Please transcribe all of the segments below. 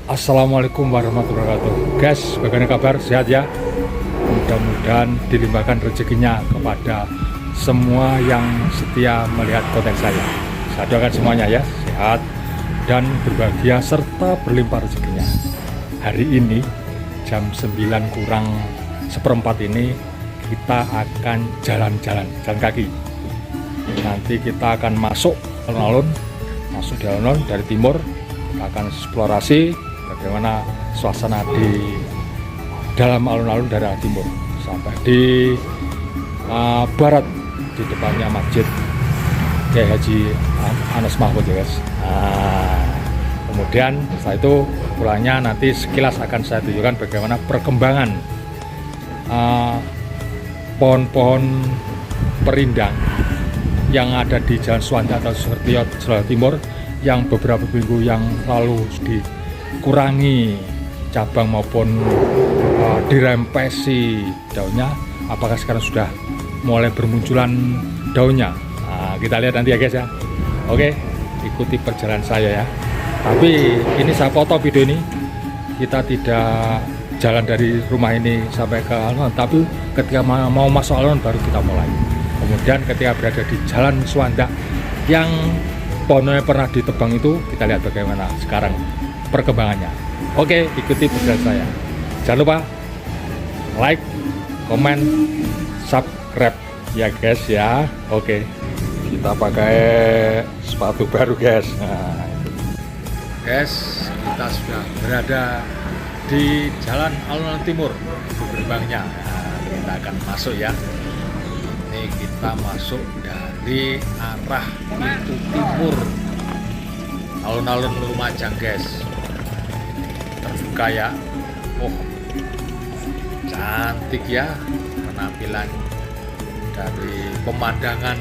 Assalamualaikum warahmatullahi wabarakatuh. Guys, bagaimana kabar? Sehat ya? Mudah-mudahan dilimpahkan rezekinya kepada semua yang setia melihat konten saya. Saya doakan semuanya ya, sehat dan berbahagia serta berlimpah rezekinya. Hari ini jam 9 kurang seperempat ini kita akan jalan kaki. Nanti kita akan masuk alun-alun, di alun-alun dari timur. Kita akan eksplorasi bagaimana suasana di dalam alun-alun dari arah timur sampai di barat, di depannya masjid Kiai Haji Anas Mahmud ya guys. Kemudian setelah itu pulangnya nanti sekilas akan saya tunjukkan bagaimana perkembangan pohon-pohon perindang yang ada di Jalan Suwanda atau Sukertio, Jawa Timur, yang beberapa minggu yang lalu dikurangi cabang maupun dirempesi daunnya. Apakah sekarang sudah mulai bermunculan daunnya? Kita lihat nanti ya guys ya. Oke, ikuti perjalanan saya ya. Tapi ini saya foto video ini, kita tidak jalan dari rumah ini sampai ke alun-alun, tapi ketika mau masuk alun baru kita mulai. Kemudian ketika berada di Jalan Suwanda yang pohonnya pernah ditebang itu, kita lihat bagaimana sekarang perkembangannya. Oke, ikuti perjalanan saya. Jangan lupa like, komen, subscribe ya guys ya. Oke, kita pakai sepatu baru guys. Nah, itu. Guys, kita sudah berada di Jalan Alun-Alun Timur, gerbangnya. Nah, kita akan masuk ya. Ini kita masuk dari arah pintu timur alun-alun Lumajang guys. Terbuka ya. Oh, cantik ya penampilan dari pemandangan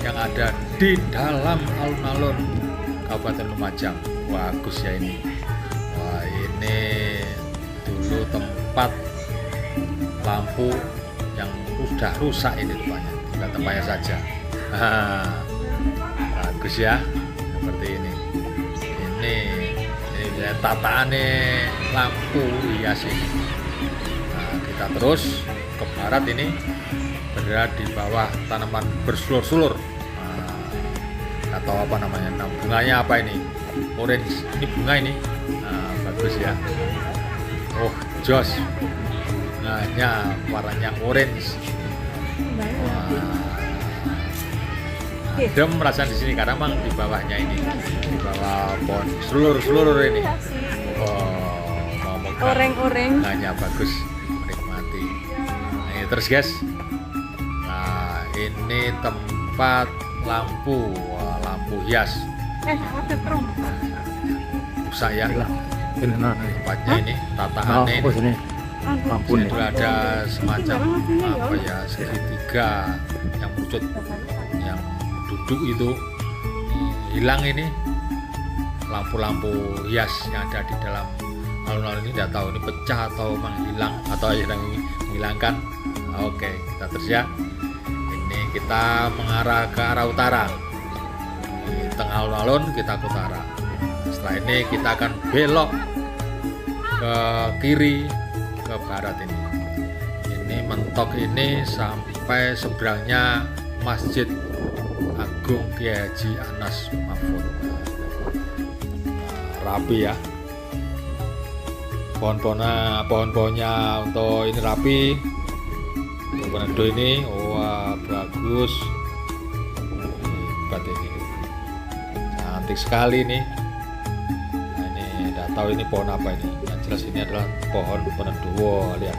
yang ada di dalam alun-alun Kabupaten Lumajang. Bagus ya ini. Wah, ini dulu tempat lampu yang sudah rusak ini rupanya, tinggal tempatnya saja. Bagus ya, seperti ini tataannya lampu hias ini. Nah, kita terus ke barat ini, berada di bawah tanaman bersulur-sulur. Atau apa namanya, nah, bunganya apa ini, orange, ini bunga ini. Nah, bagus ya. Oh, jos, bunganya warnanya orange. Adem merasa di sini karena memang di bawahnya ini, di bawah pohon seluruh ini. Oh, mau megang bunganya bagus, menikmati. Nah, ini terus guys. Nah, ini tempat lampu, lampu hias. Rusak ya. Tempatnya ini, tataannya ini. Lampu itu ada semacam apa ya, segitiga yang wujud yang duduk itu hilang ini. Lampu-lampu hias yang ada di dalam alun-alun ini tidak tahu ini pecah atau menghilang atau yang menghilangkan. Oke, kita terus ya. Ini kita mengarah ke arah utara. Di tengah alun-alun kita ke utara. Setelah ini kita akan belok ke kiri ke barat ini. Ini mentok ini sampai seberangnya Masjid Agung Kiai Haji Anas Mahmud. Rapi ya. Pohon-pohonnya untuk ini rapi. Penedo ini, wah bagus. Hebat ini. Cantik sekali nih. Nah, ini tidak tahu ini pohon apa ini. Yang jelas ini adalah pohon penedo. Wow, lihat.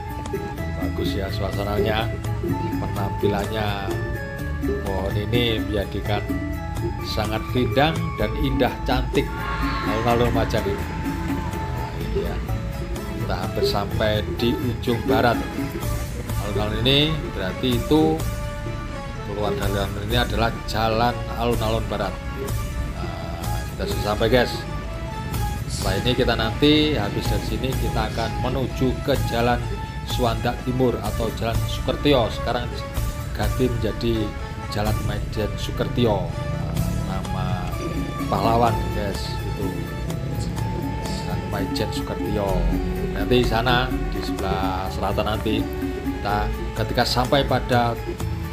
Bagus ya suasananya, penampilannya. Pohon ini menjadikan sangat rindang dan indah, cantik alun-alun Lumajang ini. Nah, ini ya. Kita hampir sampai di ujung barat alun-alun ini, berarti itu keluar dari alun ini adalah jalan alun-alun barat. Nah, kita sudah sampai guys. Setelah ini kita nanti habis dari sini kita akan menuju ke Jalan Suwanda Timur atau Jalan Sukertio. Sekarang ganti menjadi Jalan Majen Sukertio. Nama pahlawan guys itu. Maijen Sukertio. Nanti sana di sebelah selatan nanti kita ketika sampai pada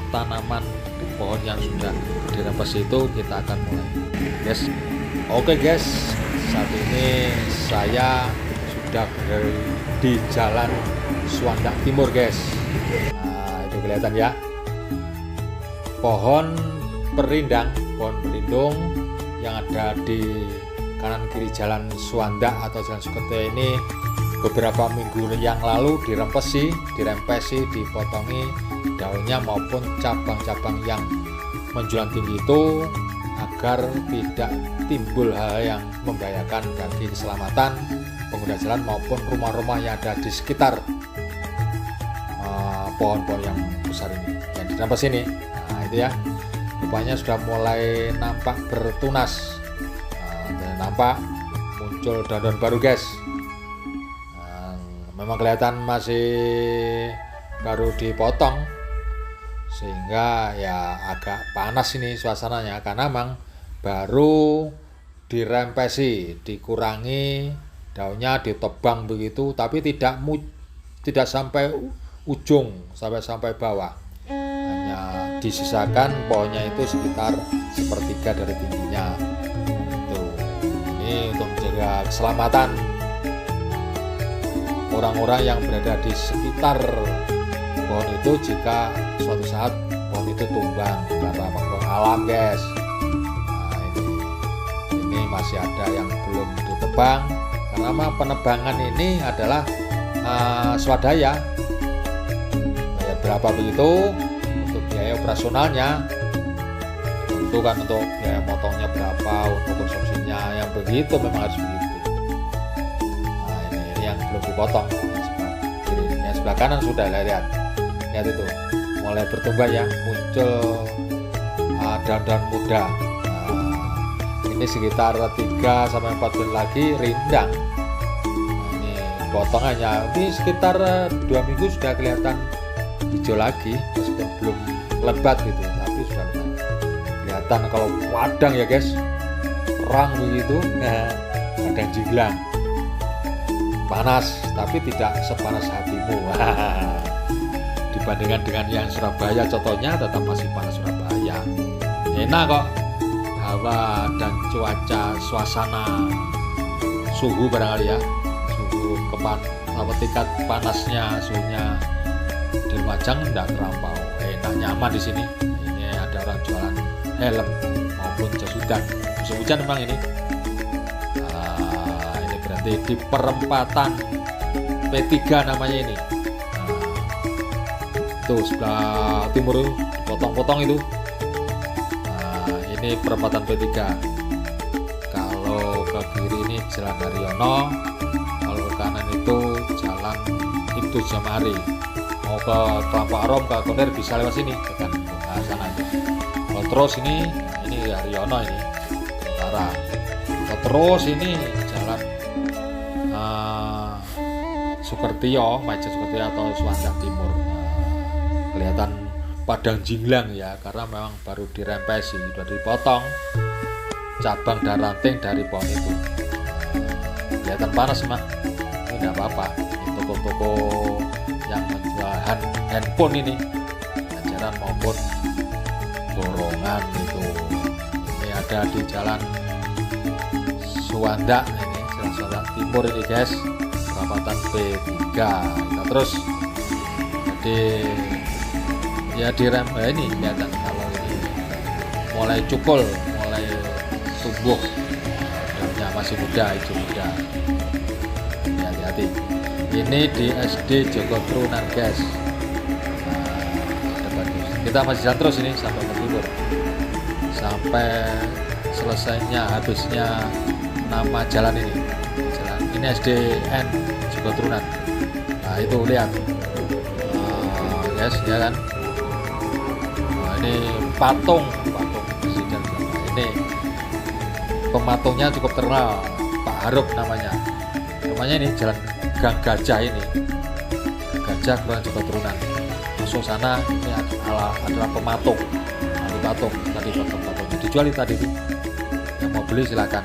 tanaman pohon yang sudah dirempes itu kita akan mulai, guys. Oke guys, saat ini saya sudah berada di Jalan Suwandak Timur, guys. Nah, itu kelihatan ya, pohon perindang, pohon pelindung yang ada di kanan kiri Jalan Suwandak atau Jalan Sukertio ini beberapa minggu yang lalu dirempesi, dipotongi daunnya maupun cabang-cabang yang menjulang tinggi itu agar tidak timbul hal yang membahayakan bagi keselamatan pengguna jalan maupun rumah-rumah yang ada di sekitar pohon-pohon yang besar ini, yang dirempes ini. Nah itu ya, rupanya sudah mulai nampak bertunas, nampak muncul daun-daun baru, guys. Memang kelihatan masih baru dipotong sehingga ya agak panas ini suasananya, karena memang baru dirempesi, dikurangi daunnya, ditebang begitu, tapi tidak sampai ujung, sampai bawah, hanya disisakan pohonnya itu sekitar sepertiga dari tingginya. Tuh, ini untuk menjaga keselamatan orang-orang yang berada di sekitar pohon itu jika suatu saat pohon itu tumbang karena faktor alam, guys. Nah, ini masih ada yang belum ditebang karena penebangan ini adalah swadaya. Bayar berapa begitu untuk biaya operasionalnya, tentu kan untuk biaya motongnya berapa, untuk konsumsinya yang begitu memang harus begitu. Yang belum dipotong, yang sebelah kanan sudah, lihat itu mulai bertumbuh ya, muncul daun-daun muda. Ini sekitar 3-4 bulan lagi rindang. Ini potongannya ini sekitar 2 minggu sudah kelihatan hijau lagi, meskipun belum lebat gitu, tapi sudah kelihatan. Kalau wadang ya guys, terang begitu, wadang jinglang. Panas, tapi tidak sepanas hatimu. Dibandingkan dengan yang Surabaya, contohnya tetap masih panas Surabaya. Enak kok, hawa dan cuaca, suasana, suhu barangkali ya, suhu tingkat panasnya, suhunya di Lumajang tidak terlampau. Enak, nyaman di sini. Ini ada orang jualan helm maupun jas hujan. Musim hujan memang ini. Di perempatan P3 namanya ini. Tuh sebelah timur potong-potong itu. Ini perempatan P3. Kalau ke kiri ini Jalan Haryono, kalau ke kanan itu Jalan Ibtu Jamari. Mau ke Kelapa Arom, ke Konir bisa lewat sini, kan ke sana aja. Kalau terus ini Haryono ini utara. Kalau terus ini Jalan Sukertio, Maijen Sukertio atau Suwandak Timur. Kelihatan padang jinglang ya, karena memang baru dirempesi, sudah dipotong cabang dan ranting dari pohon itu. Kelihatan panas mah, ini tidak apa-apa. Ini toko-toko yang menjual handphone ini, jajaran maupun borongan itu. Ini ada di Jalan Suwandak ini, Jalan Suwandak Timur ini, guys. Perempatan P3. Kita terus jadi ya ini kelihatan kalau ini mulai cukul, mulai tumbuh, daunnya masih muda, hijau muda. Hati-hati. Ini di SD Joko Trunan, guys. Kita masih jalan terus ini sampai ke timur, sampai selesainya, habisnya nama jalan ini. Ini SDN Joko Trunan. Nah itu lihat, guys ya kan. Ini patung presiden. Ini pematungnya cukup terkenal, Pak Harup namanya. Namanya ini Jalan Gang Gajah ini. Gajah Kelurahan Joko Trunan. Masuk sana ini adalah pematung. Patung tadi patung dijual tadi itu. Yang mau beli silakan.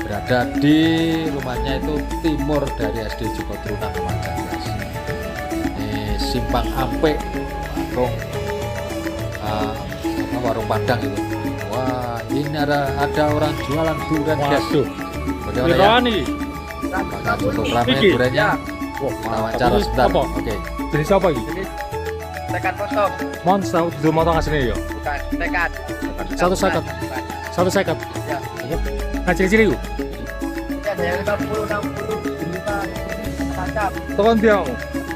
berada di rumahnya itu timur dari SD Joko Trunan Lumajang, guys. Ini Simpang Ampe, warung Padang itu. Wah, ini ada orang jualan durian, guys. Bagaimana ya? Apakah cukup ramai duriannya? Kita wawancara sebentar. Oke. Jadi siapa ini? Tekan kosong. Monster itu motong aslinya ya? Bukan, tekan. 150. 150. Ya. Kecil-kecil itu? Ya, ada yang 50, 60, 5, macam. Tekan dia mau?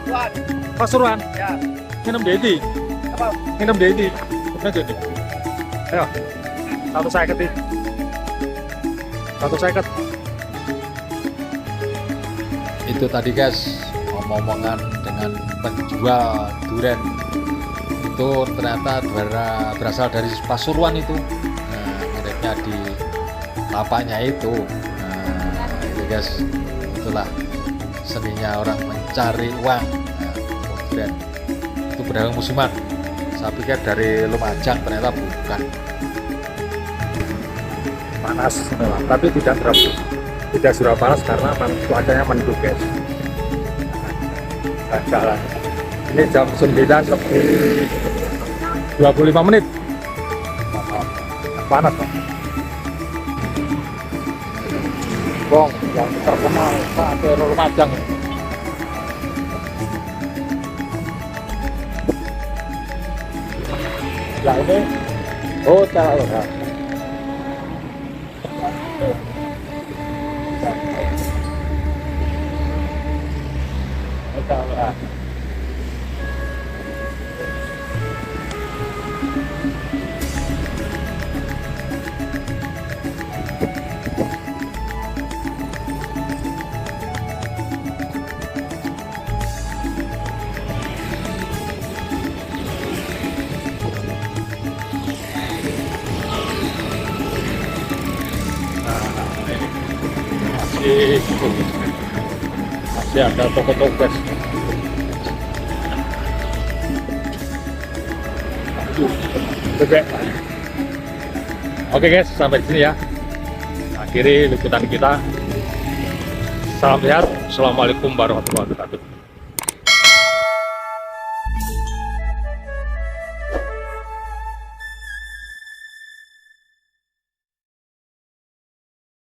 Tuan. Pasuruan? Ya. Nginep Dedi? Apa? Nginep Dedi? Nginep Dedi? Ayo. 150 ini. 150. Itu tadi, guys, omong-omongan dengan penjual durian itu ternyata berasal dari Pasuruan itu. Nah, nginepnya di lapaknya itu. Nah, itu, guys, itulah seninya orang mencari uang. Nah, durian itu pedagang musiman. Saya pikir dari Lumajang, ternyata bukan. Panas, tapi tidak terlalu. Tidak surah panas karena cuacanya mendung, guys. Jalan. Ini jam 9 lebih 25 menit. Panas, Pak. Bong yang terkenal sate Lumajang. Ya ini hotel ya. Masih ada toko-toko, guys. Bebek. Oke, guys, sampai di sini ya. Akhiri liputan kita. Salam sehat. Assalamualaikum warahmatullahi wabarakatuh.